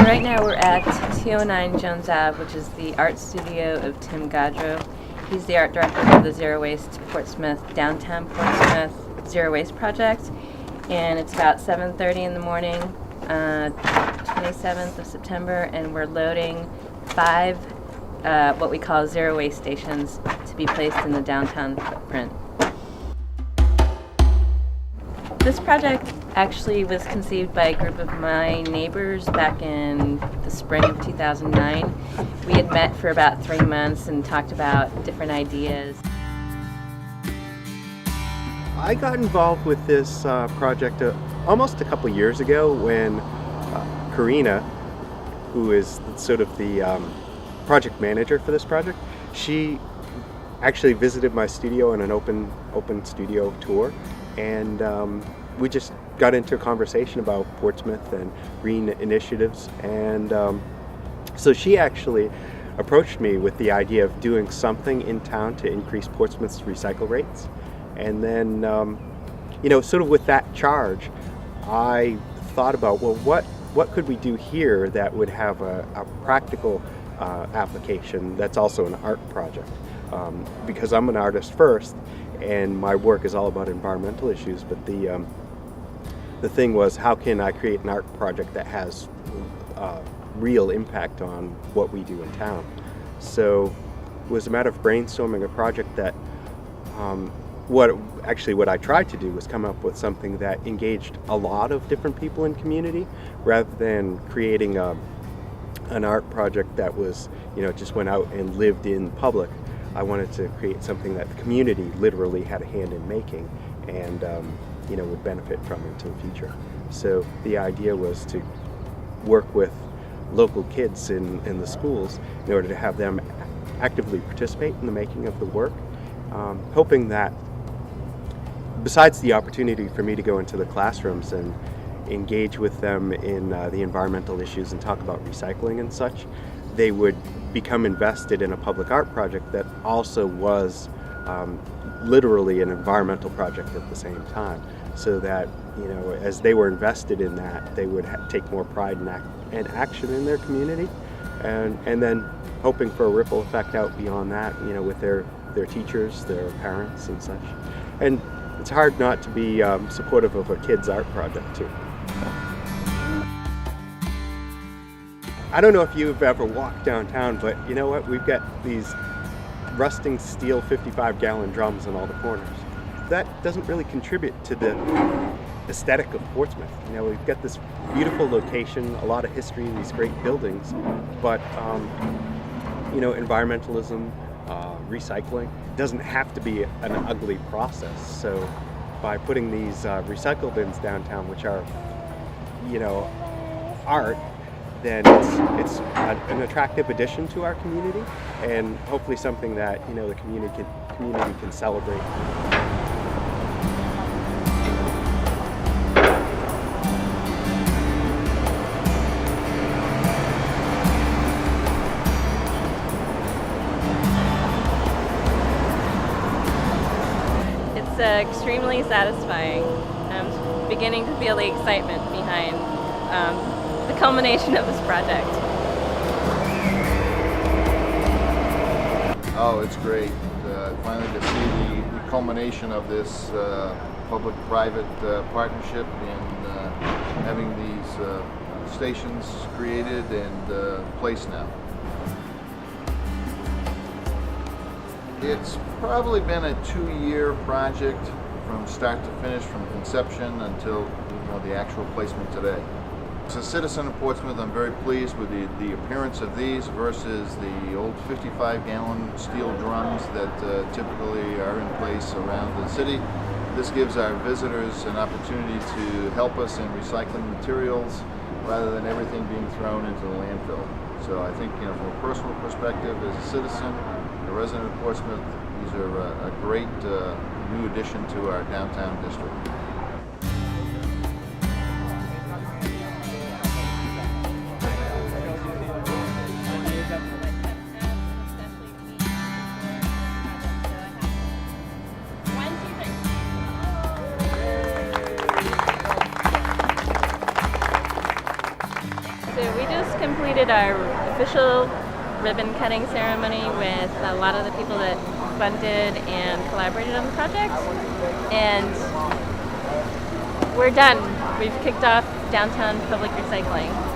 Right now we're at 209 Jones Ave, which is the art studio of Tim Gaudreau. He's the art director of the Zero Waste Portsmouth, downtown Portsmouth Zero Waste Project. And it's about 7:30 in the morning, 27th of September, and we're loading 5 what we call zero waste stations to be placed in the downtown footprint. This project actually was conceived by a group of my neighbors back in the spring of 2009. We had met for about 3 months and talked about different ideas. I got involved with this project almost a couple years ago when Karina, who is sort of the project manager for this project, she actually visited my studio on an open studio tour, and we just got into a conversation about Portsmouth and green initiatives, and so she actually approached me with the idea of doing something in town to increase Portsmouth's recycle rates. And then sort of with that charge, I thought about, well, what could we do here that would have a practical application that's also an art project, because I'm an artist first and my work is all about environmental issues, but the thing was, how can I create an art project that has real impact on what we do in town? So it was a matter of brainstorming a project that what I tried to do was come up with something that engaged a lot of different people in community, rather than creating an art project that was, just went out and lived in public. I wanted to create something that the community literally had a hand in making, and would benefit from into the future. So the idea was to work with local kids in the schools in order to have them actively participate in the making of the work, hoping that besides the opportunity for me to go into the classrooms and engage with them in the environmental issues and talk about recycling and such, they would become invested in a public art project that also was literally an environmental project at the same time, so that as they were invested in that, they would take more pride and action in their community, and then hoping for a ripple effect out beyond that, with their teachers, their parents and such. And it's hard not to be supportive of a kid's art project too. I don't know if you've ever walked downtown, but you know what? We've got these rusting steel 55-gallon drums in all the corners. That doesn't really contribute to the aesthetic of Portsmouth. We've got this beautiful location, a lot of history, these great buildings, but environmentalism, recycling doesn't have to be an ugly process. So by putting these recycle bins downtown, which are art, then it's an attractive addition to our community, and hopefully something that the community can celebrate. It's extremely satisfying. I'm beginning to feel the excitement behind the culmination of this project. Oh, it's great. Finally to see the culmination of this public-private partnership in having these stations created and placed now. It's probably been a 2-year project from start to finish, from conception until the actual placement today. As a citizen of Portsmouth, I'm very pleased with the appearance of these versus the old 55-gallon steel drums that typically are in place around the city. This gives our visitors an opportunity to help us in recycling materials rather than everything being thrown into the landfill. So I think, from a personal perspective, as a citizen, a resident of Portsmouth, these are a great new addition to our downtown district. So we just completed our official ribbon cutting ceremony with a lot of the people that funded and collaborated on the project. And we're done. We've kicked off downtown public recycling.